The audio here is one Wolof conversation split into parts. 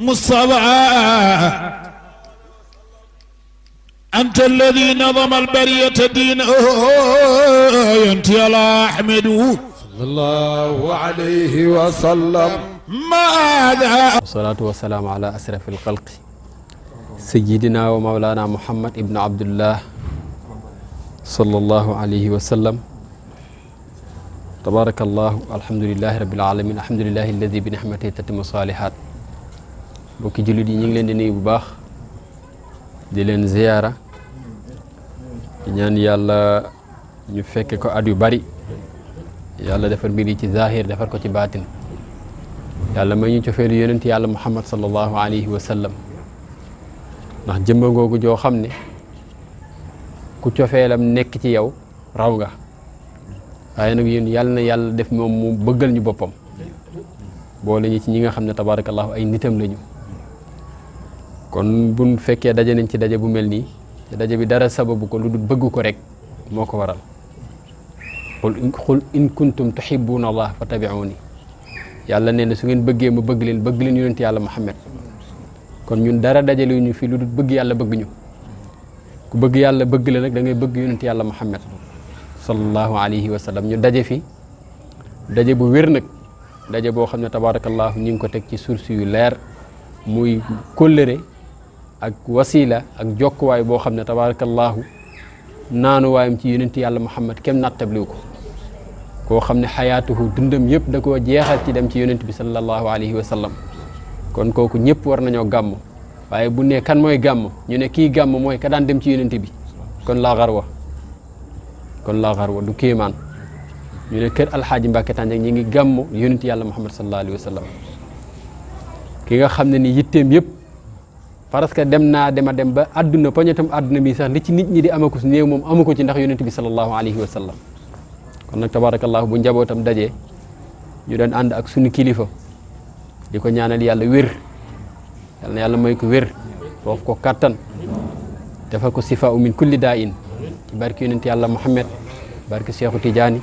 مصطفى أنت الذي نظم البرية دينه ينتي على أحمد صلى الله عليه وسلم. ماذا والصلاة والسلام على أشرف الخلق سيدنا ومولانا محمد ابن عبد الله صلى الله عليه وسلم. تبارك الله الحمد لله رب العالمين الحمد لله الذي بنعمته تتم الصالحات. bokki jullit yi ñu ngi leen di nuyu bu baax di leen ziyaara di ñaan yàlla ñu fekke ko at yu bari yàlla defar mbir yi ci zahir defar ko ci baatin yàlla may ñu cofeelu yonent yàlla muhammad sallallahu alayhi wa sallam ndax jëmba ngoogu joo xam ne ku cofeelam nekk ci yow raw nga waaye nag yéen yàlla na yàlla def moom mu bëggal ñu boppam boole ñu ci ñi nga xam ne tabarakallahu ay nitam lañu. kon buñ fekkee daje nañ ci daje bu mel nii te daje bi dara sababu ko lu dul bëgg ko rek moo ko waral qul in kuntum tuhibbuna allah fattabi'uni yàlla nee na su ngeen bëggee ma bëgg leen yonent yàlla muhammad kon ñun dara dajale ñu fi lu dul bëgg yàlla bëgg ñu ku bëgg yàlla bëgg la nag da ngay bëgg yonent yàlla muhammad sallallahu alayhi wa sallam ñu daje fi daje bu wér nag daje boo xam ne tabarakallahu ñu ngi ko teg ci source yu leer muy kóllëre ak wasila ak jokkuwaay boo xam ne tabarakallahu naanuwaayam ci yonent yàlla muhammad kem nattabliwu ko koo xam ne xayaatuhu dundam yëpp da koo jeexal ci dem ci yonent bi sallallahu alayhi wa sallam kon kooku ñëpp war nañoo gàmm waaye bu ne kan mooy gàmm ñu ne kii gàmm mooy ka daan dem ci yonent bi kon laa xarwa du kéemaan ñu ne kër alxaaji Mbàkke Tànjang ñi ngi gàmm yonent yàlla muhammad sallallahu alayhi wa sallam ki nga xam ne ni yitteem yëpp parce que dem ba àdduna poñetam àdduna bi sax li ci nit ñi di amaku si néew moom amu ko ci ndax yonent bi sallallahu alayhi wa sallam kon nag tabarakallahu bu njabootam dajee ñu doon ànd ak suñu kilifa di ko ñaanal yàlla wér yàlla na yàlla may ko wér roof ko kattan defal ko sifa min kulli daa in ci barke yonent yàlla Muhammad barke Seexu Tijaani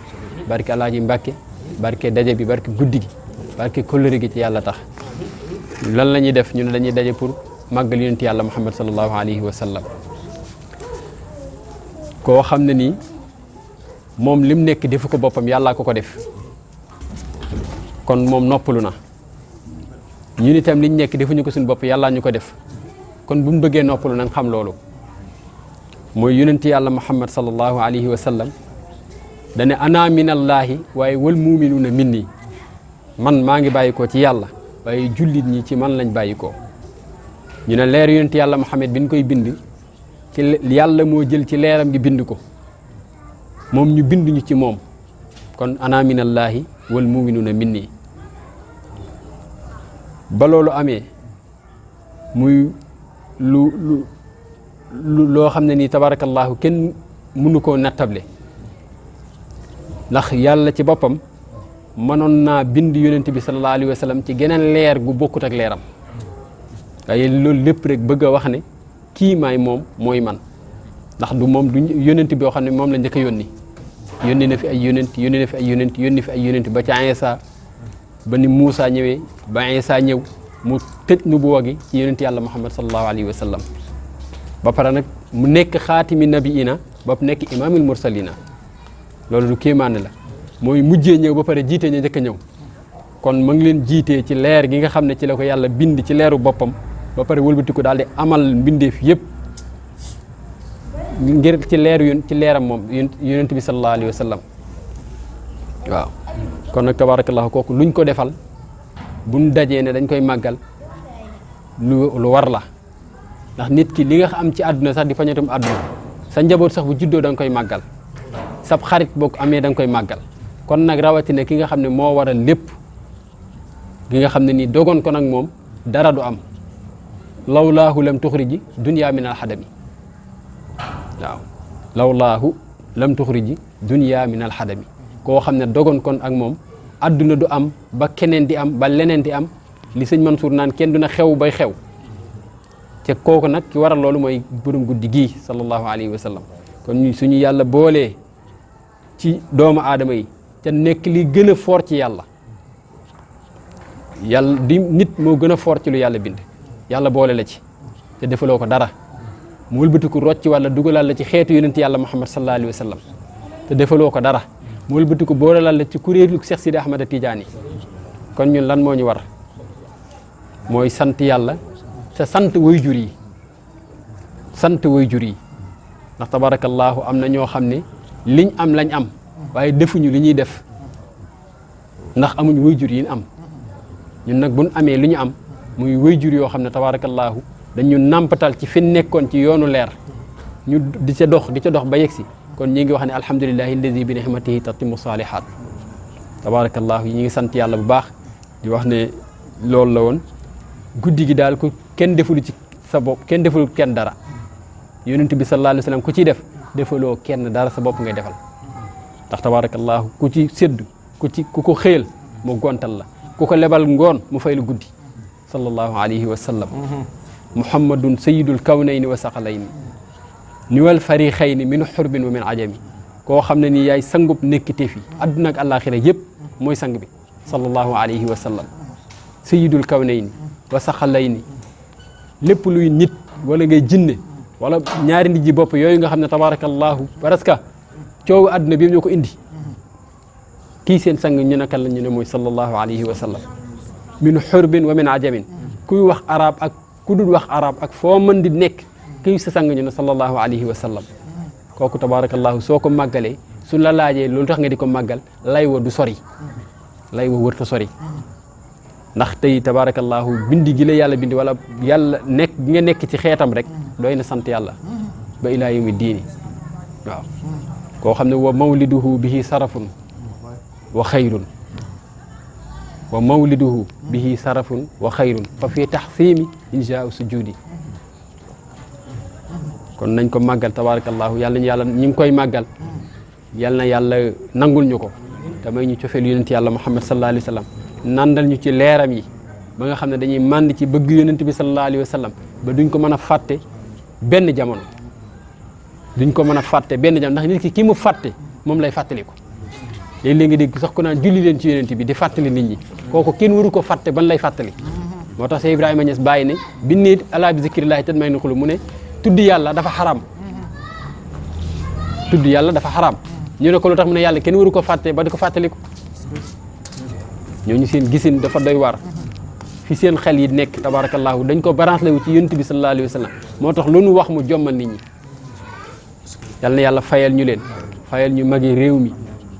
barke Alaaji Mbàkke barke daje bi barke guddi gi barke kóllëre gi ci yàlla tax lan la ñuy def ñu ne dañuy daje pour màggal yonent yàlla Muhammad sallallahu alayhi wa sallam koo xam ne nii moom lim nekk defu ko boppam yàllaa ko def kon moom noppalu na ñun itam liñ nekk defuñu ko suñu bopp yàllaa ñu ko def kon bu mu bëggee noppalu nañ xam loolu mooy yonent yàlla Muhammad sallallahu alayhi wa sallam dane ana minallaahi waaye wal muuminuuna minni man maa ngi bàyyi ko ci yàlla waaye jullit ñi ci man lañ bàyyi ko ñu ne leer yonent yàlla Muhammad bi ñu koy bind ci yàlla moo jël ci leeram gi bind ko moom ñu bind ñu ci moom kon ana minallaahi wal muminuuna minni ba loolu amee muy loo xam ne nii tabarakallahu kenn mënu koo nattable ndax yàlla ci boppam mënoon naa bind yonent bi sallallahu alayhi wa sallam ci geneen leer gu bokkut ak leeram waaye loolu lépp rek bëgg a wax ne kii maay moom mooy man ndax du moom du yonent boo xam ne moom la njëkk a yónni na fi ay yónni fi ay yonent ba ca Iisaa ba ni Muusaa ñëwee ba Iisaa ñëw mu tëj nubuwa gi ci yonent yàlla Muhammad sallallahu alayhi wa sallam ba pare nag mu nekk xaatimi nabiina ba nekk imaamul mursalina loolu du kéemaane la mooy mujjee ñëw ba pare jiite ña njëkk a ñëw kon ma ngi leen jiitee ci leer gi nga xam ne ci la ko yàlla bind ci leeru boppam ba pare wëlbati ko daal di amal mbindeef yëpp ngir ci leeram moom yonent bi sallallahu alayhi wa sallam waaw kon nag tabarakallahu kooku luñ ko defal buñ dajee ne dañ koy màggal lu war la ndax nit ki li nga am ci àdduna sax di fañatum àdduna sa njaboot sax bu juddoo da nga koy màggal sab xarit boo ko amee da nga koy màggal kon nag rawatina ki nga xam ne moo waral lépp gi nga xam ne nii dogoon ko nag moom dara du am lawlaahu lam tuxriji dunya min alxadami waaw lawlaahu lam tuxriji dunya min alxadami koo xam ne dogoon kon ak moom adduna du am ba keneen di am ba leneen di am li sëñ Mansour naan kenn du na xew bay xew te kooku nag ki waral loolu mooy borom guddi gii sallallahu alayhi wa sallam kon suñu yàlla boolee ci doomu aadama yi te nekk li gën a fort ci yàlla di nit moo gën a fort ci lu yàlla bind yàlla boole la ci te defaloo ko dara mu wëlbatiku rocc wala dugalal la ci xeetu yonent yàlla Muhammad sallallahu alayhi wa sallam te defaloo ko dara mu wëlbatiku boolelal la ci kuréelu Cheikh Sidi Ahmad Tidiane kon ñun lan moo ñu war mooy sant yàlla te sant waajur yi ndax tabarakallahu am na ñoo xam ne liñ am lañ am waaye defuñu li ñuy def ndax amuñ waajur yi am ñun nag buñ amee li ñu am muy waajur yoo xam ne tabarakallahu dañu nàmpatal ci fi nekkoon ci yoonu leer ñu di ca dox ba yegsi kon ñi ngi wax ne alhamdulillahi alladi bi ni'matihi tatimmu salihat tabarakallahu ñi ngi sant yàlla bu baax di wax ne loolu la woon guddi gi daal ku kenn defulu ci sa bopp kenn defulu kenn dara yonent bi sallallahu alayhi wa sallam ku ciy def defaloo kenn dara sa bopp ngay defal ndax tabarakallahu ku ci sédd ku ko xéel mu gontal la ku ko lebal ngoon mu fay la guddi sallallahu alayhi wa sallam muhammadun sayyidul kawnayni wa saqalayni niwal farixayni min xurbin wa min ajami koo xam ne nii yaay sangub nekkite fi adduna ak àllaaxira yëpp mooy sang bi sallallahu alayhi wa sallam sayyidul kawnayni wa saqalayni lépp luy nit wala ngay jinne wala ñaari nit ji bopp yooyu nga xam ne tabarakallahu parce que coowu adduna bi ñoo ko indi kii seen sang ñu ne kan la ñu ne mooy sallallahu alayhi wa sallam min xurbin wa min ajamin kuy wax arab ak ku dul wax arab ak foo mën di nekk kii sa sang ñu ne sallallahu alayhi wa sallam kooku tabarakallahu soo ko màggalee su la laajee loolu tax nga di ko màggal lay wa du sori lay wa wërta sori ndax tey tabarakallahu bindi gi la yàlla bindi wala yàlla nekk gi nga nekk ci xeetam rek doy na sant yàlla ba ilaa yawmi diini waaw koo xam ne wa mawliduhu bihi sarafun wa xayrun wa mawliduhu bihi sarafun wa xayrun fa fii taxsiimi injaa sujudi kon nañ ko màggal tabarakallahu yàlla ñu ngi koy màggal yàlla na yàlla nangul ñu ko te may ñu cofeel yonent yàlla Muhammad sallallahu alayhi wa sallam nandal ñu ci leeram yi ba nga xam ne dañuy mànd ci bëgg yonent bi sallallahu alayhi wa sallam ba duñ ko mën a fàtte benn jamono ndax nit ki mu fàtte moom lay fàttaliku léeg-léeg nga dégg sax ku naan julli leen ci yonent bi di fàttali nit ñi kooku kenn waru ko fàtte ban lay fàttali moo tax Seex Ibrahima Ñas bàyyi ne bi nit alaa bi zikrillahi tatma'innul quluub mu ne tudd yàlla dafa xaraam ñu ne ko lu tax mu ne yàlla kenn waru ko fàtte ba di ko fàttaliku ñooñu seen gisin dafa doy waar fi seen xel yi nekk tabarakallahu dañ ko branché wu ci yonent bi sallallahu alayhi wa sallam moo tax lu nu wax mu jommal nit ñi yal na yàlla fayal ñu leen fayal ñu magi réew mi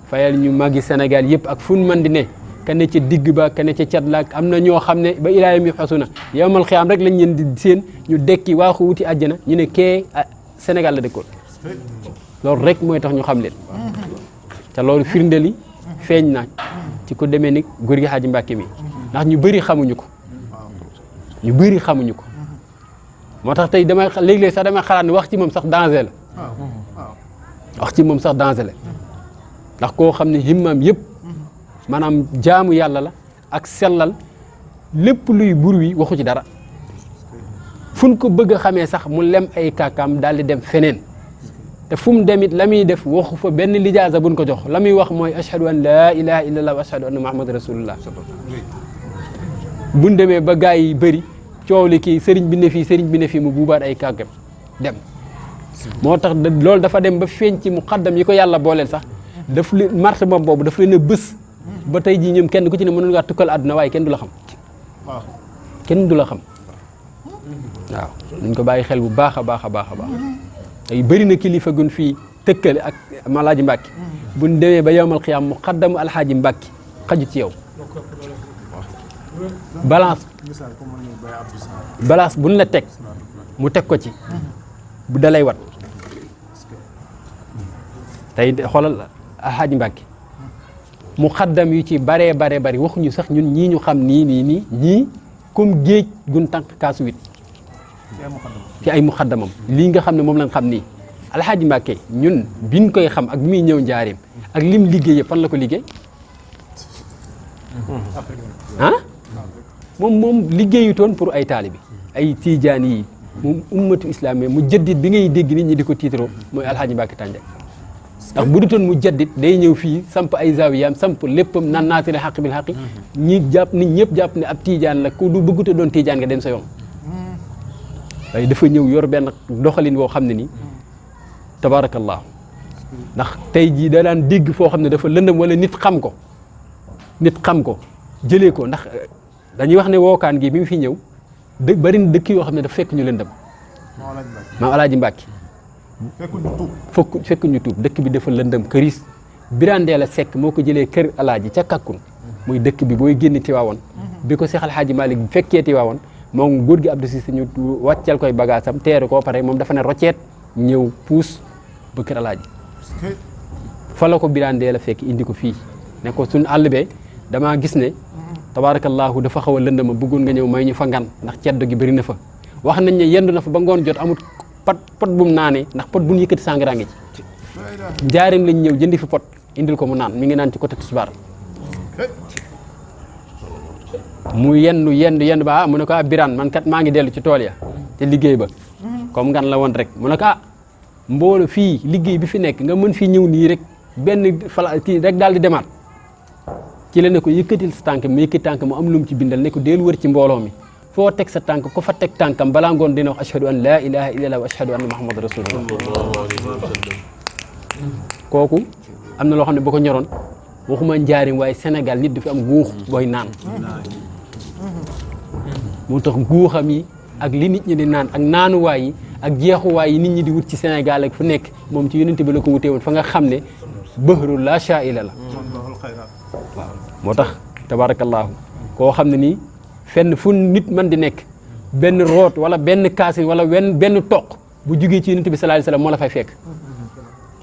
fayal ñu magi Sénégal yëpp ak fu man di ne ka ne ca digg ba ka ne ca cat la am na ñoo xam ne ba ilaa yawmi xasuna yawmal xiyaam rek lañ leen di seen ñu dekki waaxu wuti àjjana ñu ne kee Sénégal la dëkkoon loolu rek mooy tax ñu xam leen te loolu firndeli feeñ na ci ku demee ni góor gi Xaaji Mbàkke mi ndax ñu bëri xamuñu ko moo tax tey léeg-léeg sax damay xalaat ne wax ci moom sax danger la ndax koo xam ne himmam yëpp maanaam jaamu yàlla la ak sellal lépp luy bur wi waxu ci dara fu ko bëgg a xamee sax mu lem ay kàkkaam daal di dem feneen te fu mu demit la muy def waxu fa benn lijaasa buñ ko jox la muy wax mooy ashhadu an laa ilaha illallah wa ashhadu anna muhammad rasulullah buñ demee ba gaa yi bëri coow li kii sëriñ bi ne fii mu buubaat ay kàggam dem moo tax loolu dafa dem ba feeñ ci muqaddam yi ko yàlla booleel sax daf li marché moom boobu daf leen a bës ba tey jii ñoom kenn ku ci ne mënul ngaa tukkal àdduna waaye kenn du la xam waaw nañ ko bàyyi xel bu baax a baax tey bëri na kilifa gun fii tëkkale ak Malaaji Mbàkke buñ demee ba yowmal xiyaam muqaddamu alxaaji Mbàkke xaju ci yow balance buñ la teg mu teg ko ci bu dalay wat tey xoolal alxaaji Mbàkke muqaddam yu ci baree bari waxuñu sax ñun ñii ñu xam ñii comme géej gun tànk kaasu wit ci ay muqaddamam lii nga xam ne moom lañ xam nii alxaaji Mbàkke ñun biñ koy xam ak bi muy ñëw njaareem ak lim liggéeyee fan la ko liggéey moom liggéeyutoon pour ay taalibi ay tiijaan yi moom ummatu islam mu jaddit bi ngay dégg nit ñi di ko tiitaroo mooy alxaaji Mbàkke Tànja ndax bu dutoon mu jaddit day ñëw fii samp ay zawiyaam samp léppam nan naasiri xaq bil xaqi nit ñëpp jàpp ne ab tiijaan la ku du bëggute doon tiijaan nga dem sa yoon waaye dafa ñëw yor benn doxalin woo xam ne nii tabaarakallaahu ndax tey jii da daan dégg foo xam ne dafa lëndëm wala nit xam ko jëlee ko ndax dañuy wax ne wookaan gi bi mu fi ñëw bari na dëkk yoo xam ne dafa fekk ñu lëndëm maam Alaaji Mbàkke fekk ñu tuub dëkk bi dafa lëndëm këris Birandeela Sekk moo ko jëlee kër Alaaji ca Kakkun muy dëkk bi booy génn Tiwaawoon bi ko Seex Alxaaji Maalik fekkee Tiwaawoon moom góor gi Abdou Cissé ñu wàcceel koy bagaasam teeru koo pare moom dafa ne rocceet ñëw puus ba kër Alaaji fa la ko Birandeela fekk indi ko fii ne ko suñu àll bee damaa gis ne tabaarakallaahu dafa xaw a lëndama bëggoon nga ñëw may ñu fa ngan ndax ceddo gi bëri na fa wax nañ ne yendu na fa ba ngoon jot amul pot bu mu naanee ndax pot bu ñu yëkkati sàngara ngi ci njaareem lañ ñëw jëndi fi pot indil ko mu naan mi ngi naan ci côté tisbaar mu yendu ba mu ne ko Birane man kat maa ngi dellu ci tool ya te liggéey ba comme ngan la woon rek mu ne ko mboolo fii liggéey bi fi nekk nga mën fii ñëw nii rek benn fala kii rek daal di demaat ci la ne ko yëkkatil sa tànk mu yëkkati tànk mu am lu mu ci bindal ne ko deel wër ci mbooloo mi foo teg sa tànk ko fa teg tànkam balaa ngoon dina wax ashhadu an laa ilaha illallah wa ashhadu anna muhammad rasulullah kooku am na loo xam ne bu ko ñoroon waxuma njaarim waaye Sénégal nit du fi am guux booy naan moo tax guuxam yi ak li nit ñi di naan ak naanuwaay yi ak jeexuwaay yi nit ñi di wut ci Sénégal ak fu nekk moom ci yonent bi la ko wutee woon fa nga xam ne bëhru laa shaa'ila la waaw moo tax tabaarakallaahu koo xam ne nii fenn fu nit mën di nekk benn root wala benn kaasin wala benn toq bu jugee ci yonent bi sallallaahu alayhi wa sallam moo la fay fekk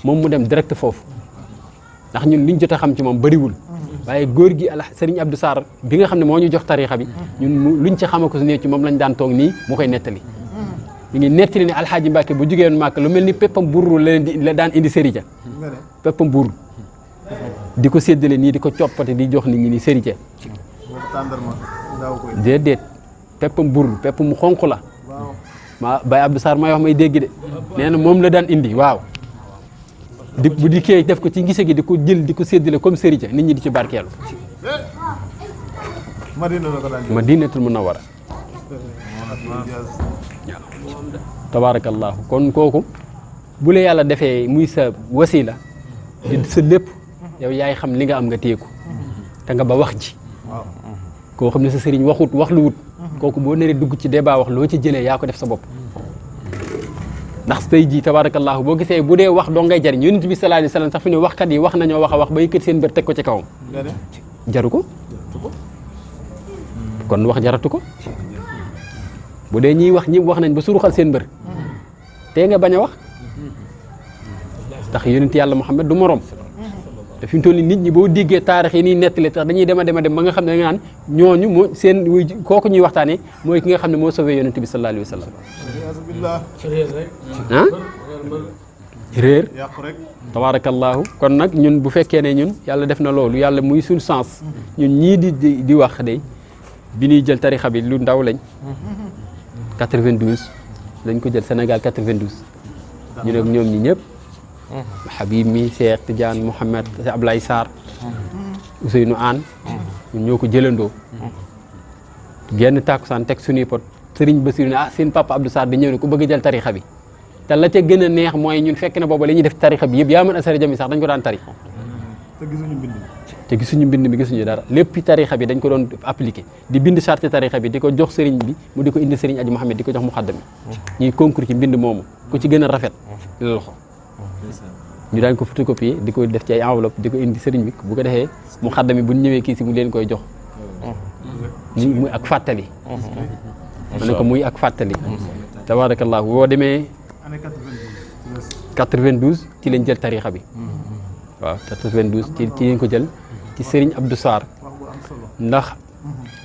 moom mu dem direct foofu ndax ñun liñ jot a xam ci moom bëriwul waaye góor gi Serigne Abdou Sarr bi nga xam ne moo ñu jox tariixa bi ñun luñ ci xama ko su ne ci moom lañ daan toog nii mu koy nettali ñu ngi nettali ne Alxaaji Mbàkke bu jugee woon Màkka lu mel ni peppam burru la daan indi sërica peppam burru di ko séddale nii di ko coppate di jox nit ñi ni sërica déedéet peppam burru pepp mu xonq la Baye Abdou Sarr may wax may dégg de nee na moom la daan indi waaw bu di kee def ko ci ngise gi di ko jël di ko séddale comme sërica nit ñi di ci barkeelu Madinatul Munawwara tabaarakallaahu kon kooku bu la yàlla defee muy sa wasila di sa lépp yow yaay xam li nga am nga téye ko te nga ba wax ji koo xam ne sa sëriñ wax lu wut kooku boo naree dugg ci débat wax loo ci jëlee yaa ko def sa bopp ndax tey jii tabaarakallaahu boo gisee bu dee wax doo ngay jariñ yonent bi sallallaahu alayhi wa sallam sax fi ne waxkat yi wax nañoo wax a wax ba yëkkati seen bër teg ko ci kawam jaru ko kon wax jaratu ko bu dee ñiy wax ñi wax nañ ba suruxal seen bër tee nga bañ a wax ndax yonent yàlla Muhammad du morom te fi mu toll nii nit ñi boo déggee taarix yi nii nettali tax dañuy dem ba nga xam ne da nga naan ñooñu moo seen kooku ñuy waxtaanee mooy ki nga xam ne moo sauvé yonent bi sallallaahu alayhi wa sallam réer tabaarakallaahu kon nag ñun bu fekkee ne ñun yàlla def na loolu yàlla muy suñu sens ñun ñii di wax de bi ñuy jël tarixa bi lu ndaw lañ 92 lañ ko jël Sénégal 92 ñu ne ñoom ñi ñëpp Habib mi Cheikh Tidiane Mouhamed Ablaye Sarr Ousseynou Anne ñun ñoo ko jëlandoo genn tàkkusaan teg suñuy pot Serigne Bassirou ne seen papa Abdou Sarr di ñëw ne ku bëgg jël tarixa bi te la ca gën a neex mooy ñun fekk na booba li ñuy def tarixa bi yëpp yaa mën asari jami sax dañ ko daan tari te gisuñu mbind mi gisuñu dara lépp tarixa bi dañ ko doon appliqué di bind charte tarixa bi di ko jox Serigne bi mu di ko indi Serigne Aji Mohamed di ko jox muxaddam yi ñuy concours ci mbind moomu ku ci gën a rafet la loxo ñu daan ko photocopier di ko def ci ay enveloppe di ko indi Serigne bi bu ko defee muxaddam yi bu ñu ñëwee kii si mu leen koy jox muy ak fàttali ma ne ko muy ak fàttali tabarakallahu boo demee 92 ci lañ jël tarixa bi waaw 92 ci lañ ko jël ci Serigne Abdou Sarr ndax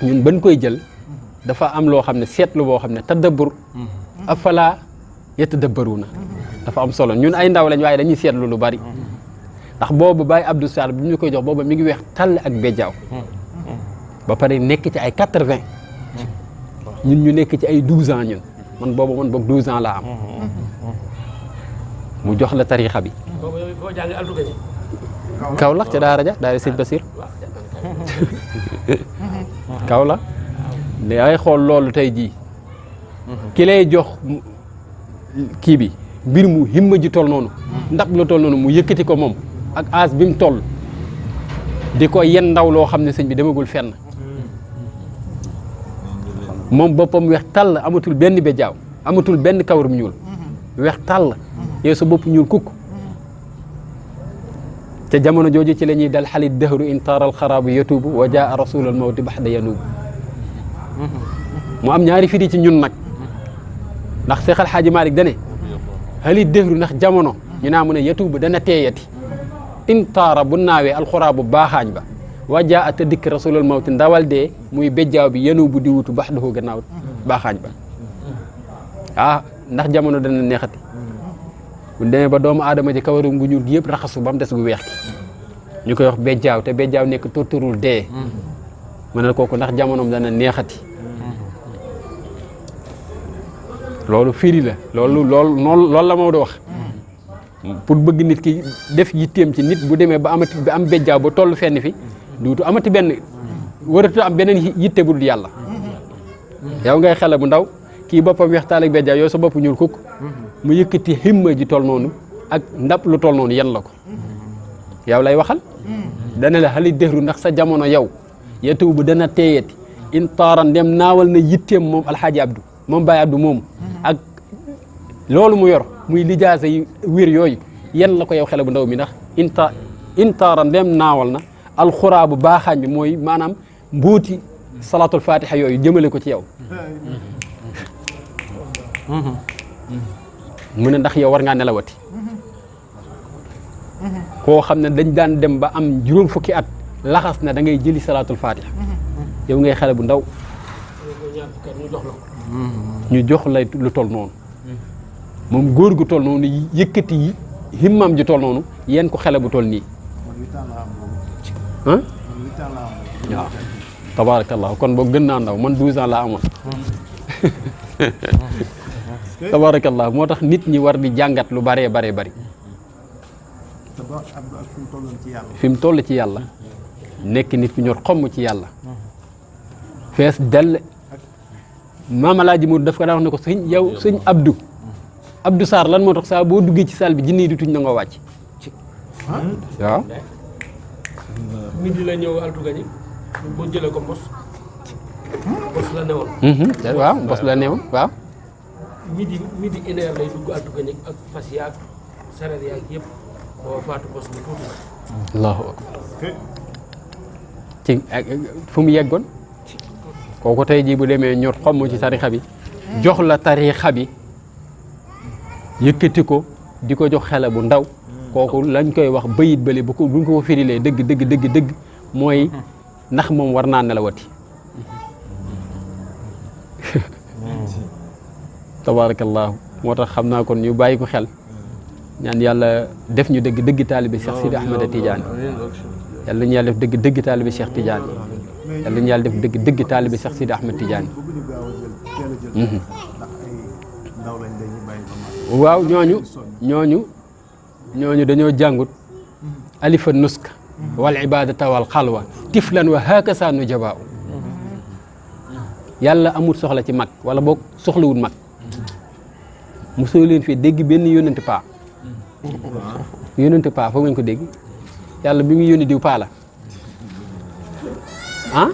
ñun bañ koy jël dafa am loo xam ne seetlu boo xam ne tadabbur afala yatadabbaruna dafa am solo ñun ay ndaw lañ waaye dañuy seetlu lu bari ndax boobu Baye Abdou Sarr bi ñu koy jox boobu mi ngi weex tàll ak bejjaaw ba pare nekk ci ay 80 ñun ñu nekk ci ay 12 ans ñun man boog 12 ans laa am mu jox la tarixa bi Kaolack ca daara ja daara sëñ Basir Kaolack da ngay xool loolu tey jii ki lay jox kii bi mbir mu himma ji toll noonu ndab la toll noonu mu yëkkati ko moom ak aas bi mu toll di ko yen ndaw loo xam ne sëñ bi demagul fenn moom boppam weex tàll amatul benn bejjaaw amatul benn kawarum ñuul weex tàll yow sa bopp ñuul kukk te jamono jooju ci la ñuy dal xalit dëhru in taaral xaraabu yatuubu wa jaa rasulal mawti baxda yanuubu mu am ñaari firi ci ñun nag ndax Seex Alxaaji Maalik dane xalit dëhru ndax jamono ñu naa mu ne yatuubu dana teeyati in taara bu naawee alxuraabu baaxaañ ba wa jaa ata dikk rasulal mawti ndawal dee muy bejjaaw bi yanuubu di wutu baxdahu gannaaw baaxaañ ba ah ndax jamono dana neexati bu demee ba doomu aadama ji kawaram gu ñuul gi yëpp raxasu ba mu des gu weex gi ñu koy wax bejjaaw te bejjaaw nekk torturul dee ma ne kooku ndax jamonoom dana neexati loolu firi la loolu la Maodo wax pour bëgg nit ki def yitteem ci nit bu demee ba amati ba am bejjaaw ba toll fenn fi duutu amati benn waratu am beneen yitte bu dul yàlla yow ngay xale bu ndaw kii boppam weextaal ak bejjaaw yow sa bopp ñuul kukk mu yëkkati himma ji toll noonu ak ndab lu toll noonu yan la ko yow lay waxal dana la xali dëhru ndax sa jamono yow yetuw bu dana teeyati in taaran dem naawal na yitteem moom alxaaji Abdou moom Baye Abdou moomu ak loolu mu yor muy lijaasa yi wér yooyu yan la ko yow xale bu ndaw mi ndax in taaran dem naawal na alxuraabu baaxaañ bi mooy maanaam mbuuti salaatul fatiha yooyu jëmale ko ci yow mu ne ndax yow war ngaa nelawati koo xam ne dañ daan dem ba am juróom fukki at laxas na da ngay jëli salaatul fatiha yow ngay xale bu ndaw ñu jox la lu toll noonu moom góor gu toll noonu yëkkati yi himmam ji toll noonu yéen ko xale bu toll nii ah waaw tabarakallah kon boog gën naa ndaw man 12 ans laa amoon tabarakallah moo tax nit ñi war di jàngat lu baree baree bari fi mu toll ci yàlla nekk nit ku ñor xomm ci yàlla fees dell Maam Alaaji Moodu daf ko daan wax ne ko sëñ yow sëñ Abdou Sarr lan moo tax saa boo duggee ci salle bi jinne yi du tuñ na nga wàcc waaw midi la ñëw altugañi boo jëlee ko mbos la newoon waaw mbos la newoon waaw midi une heure lay dugg altugañi ak fas yaag sareet yaag yëpp boo faatu mbos mu tuuti na allahu akbar ci fu mu yeggoon kooku tey jii bu demee ñor xomm ci tarixa bi jox la tarixa bi yëkkati ko di ko jox xale bu ndaw kooku lañ koy wax bayit bële bu ko buñ ko firilee dëgg mooy ndax moom war naa nelawati tabarakallahu moo tax xam naa kon ñu bàyyi ko xel ñaan yàlla def ñu dëgg taalibe Cheikh Sidi Ahmed Tidiane yàlla ñu yàlla def dëgg taalibe Cheikh Tidiane yàlla ñu yàlla def dëgg taalibe Cheikh Sidi Ahmed Tidiane waaw ñooñu dañoo jàngut alifa nusk wal ibadata wal xalwa tiflan wa hakasa nu jabaaw yàlla amul soxla ci mag wala boog soxlawul mag mosoo leen fii dégg benn yónnante paa foog ngeen ko dégg yàlla bi muy yónni diw paa la ah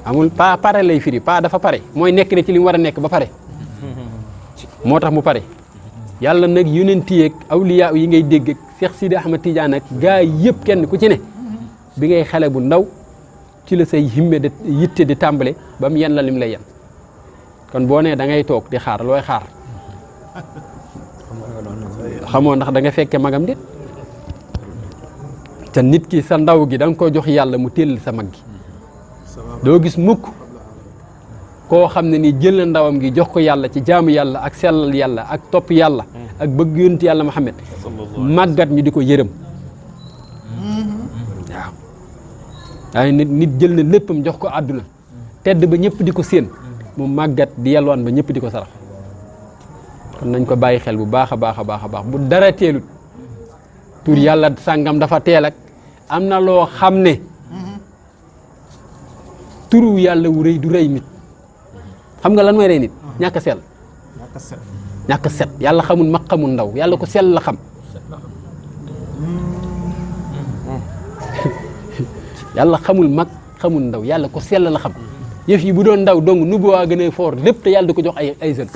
amul paa pare lay firi paa dafa pare mooy nekk ne ci li mu war a nekk ba pare moo tax mu pare yàlla nag yónnenti yeeg awliya yi ngay dégg ak Cheikh Sidi Ahmed Tidiane ak gaa yëpp kenn ku ci ne bi ngay xale bu ndaw ci la say himme de yitte di tàmbale ba mu yen la lim lay yen kon boo nee da ngay toog di xaar looy xaar xamoo ndax da nga fekke magam dit te nit ki sa ndaw gi da nga ko jox yàlla mu téel sa mag gi doo gis mukk koo xam ne ni jël na ndawam gi jox ko yàlla ci jaamu yàlla ak sellal yàlla ak topp yàlla ak bëgg yonent yàlla Muhammad màggat ñu di ko yërëm waaw waaye nit jël na léppam jox ko àdduna tedd ba ñëpp di ko séen mu màggat di yalwaan ba ñëpp di ko sarax kon nañ ko bàyyi xel bu baax a baax bu dara teelut tur yàlla sàngam dafa teel ak am na loo xam ne turu yàlla wu rëy du rëy nit xam nga lan mooy rey nit ñàkk a sell ñàkk a set yàlla xamul mag xamul ndaw yàlla ko sell la xam yàlla xamul mag xamul ndaw yàlla ko sell la xam yëf yi bu doon ndaw dong nu bu waa gën a foor lépp te yàlla di ko jox ay jeunes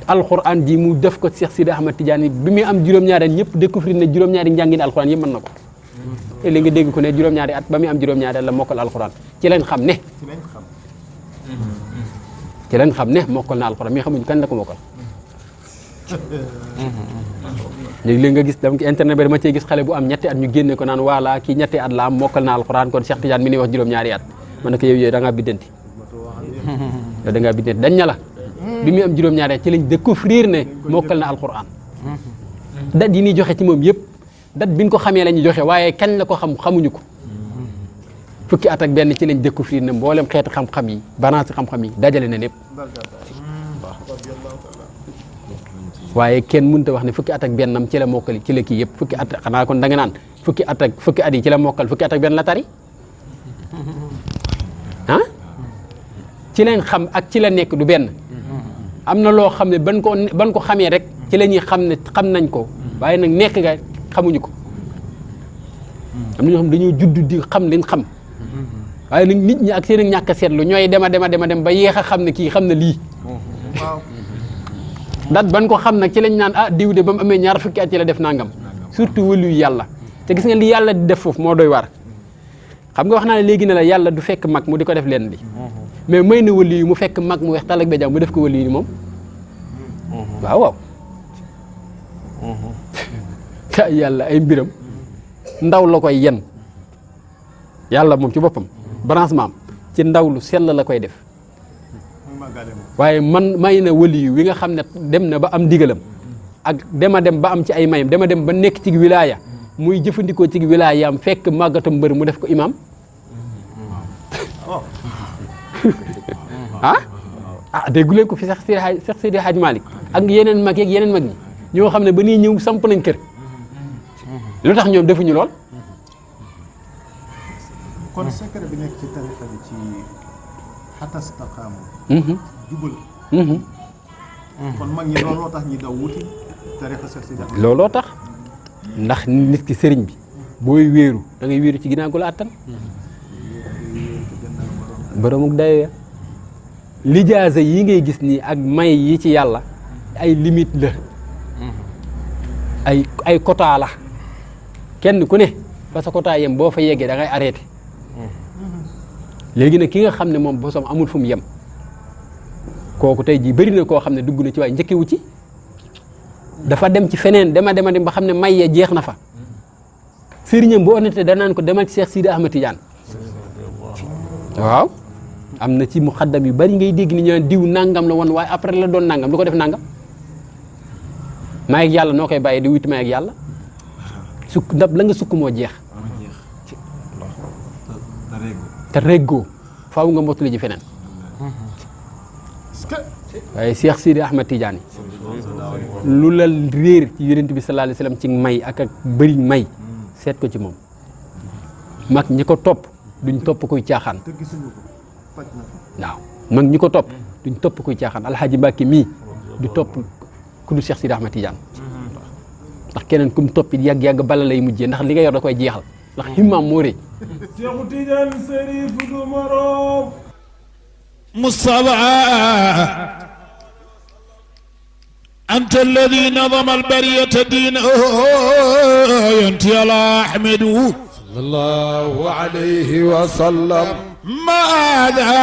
alxuraan ji mu def ko Cheikh Sidi Ahmad Tidiane bi muy am juróom-ñaari at ñëpp découvrir ne juróom-ñaari njàngin alxuraan yëpp mën na ko te léegi nga dégg ko ne juróom-ñaari at ba muy am juróom-ñaari at la mokkal alxuraan ci leen xam ne mokkal na alxuraan mi xamuñ kan la ko mokkal léegi nga gis dama ci internet bi dama cee gis xale bu am ñetti at ñu génne ko naan voilà kii ñetti at la am mokkal na alxuraan kon Cheikh Tidiane mi ni wax juróom-ñaari at man ne ko yow da ngaa biddanti yow da ngaa biddanti dañ ña la bi muy am juróom-ñaari at ci lañ découvrir ne mokkal na alxuraan dat yi ñuy joxe ci moom yëpp dat biñ ko xamee la ñuy joxe waaye kañ la ko xamuñu ko fukki at ak benn ci lañ découvrir ne mboolem xeeti xam-xam yi balance xam-xam yi dajale na lépp waaye kenn mënut a wax ne fukki at ak bennam ci la mokkali ci la kii yëpp fukki at xanaa kon da nga naan fukki at yi ci la mokkal fukki at ak benn la tari ah ci leen xam ak ci la nekk du benn am na loo xam ne ban ko xamee rek ci la ñuy xam ne xam nañ ko waaye nag nekk ga xamuñu ko am na ñoo xam dañoo judd di xam liñ xam waaye nag nit ñi ak seen ñàkk a seetlu ñooy dem ba yéex a xam ne kii xam na lii dat ban ko xam nag ci lañ naan diw de ba mu amee ñaar fukki at ci la def nangam surtout wëlu yàlla te gis nga li yàlla di def foofu moo doy war xam nga wax naa ne léegi ne la yàlla du fekk mag mu di ko def leen bi mais may na wëlu yi mu fekk mag mu weex talak béjam mu def ko wëlu yi moom waaw ka yàlla ay mbiram ndaw la koy yen yàlla moom ci boppam branchement ci ndaw lu sell la koy def waaye man may na wëli wi nga xam ne dem na ba am ndigalam ak dem ba am ci ay mayam dem ba nekk ci wilaaya muy jëfandikoo ci wilaayaam fekk màggatam mbër mu def ko imam déggu leen ko fi Seex Seydi Hadj Malick ak yeneen mag yeeg yeneen mag ñi ñoo xam ne ba nii ñëw samp nañ kër lu tax ñoom defuñu lool kon secret bi nekk ci tarixa bi ci xatastaqaamu jubal kon mag ñi looloo tax ñi daw wuti tarixa Seex Seydi Ahmad looloo tax ndax nit ki sëriñ bi booy wéeru da ngay wéeru ci ginnaaw gu la attan boromuk dayo ya lijaasa yi ngay gis nii ak may yi ci yàlla ay limite la ay quota la kenn ku ne parce que quota yem boo fa yeggee da ngay arrêté léegi nag ki nga xam ne moom bosom amul fu mu yem kooku tey jii bëri na koo xam ne dugg na ci waaye njëkkewu ci dafa dem ci feneen dem ba xam ne may ya jeex na fa sëriñam bu honnêté danaan ko demal ci Cheikh Sidi Ahmad Tidiane waaw am na ci muxaddam yu bari ngay dégg ni ñu naan diw nangam la woon waaye après la doon nangam lu ko def nangam may ak yàlla noo koy bàyyee di wuti may ak yàlla sukk ndab la nga sukk moo jeex te réggoo faaw nga mottali ji feneen waaye Cheikh Sidi Ahmad Tidiane lu la réer ci yonent bi sallallahu alayhi wasallam ci may ak bëri may seet ko ci moom mag ñi ko topp duñ topp kuy caaxaan waaw mag ñi ko topp duñ topp kuy caaxaan alxaaji Mbàkke mii du topp ku du Cheikh Sidi Ahmad Tidiane ndax keneen kum toppit yàgg-yàgg bala lay mujjee ndax li nga yor da koy jeexal ndax himmaam moo rëy Cheikh Tidiane Serif du morom Mustafa أنت الذي نظم البرية دينه ينتي على أحمد صلى الله عليه وسلم ماذا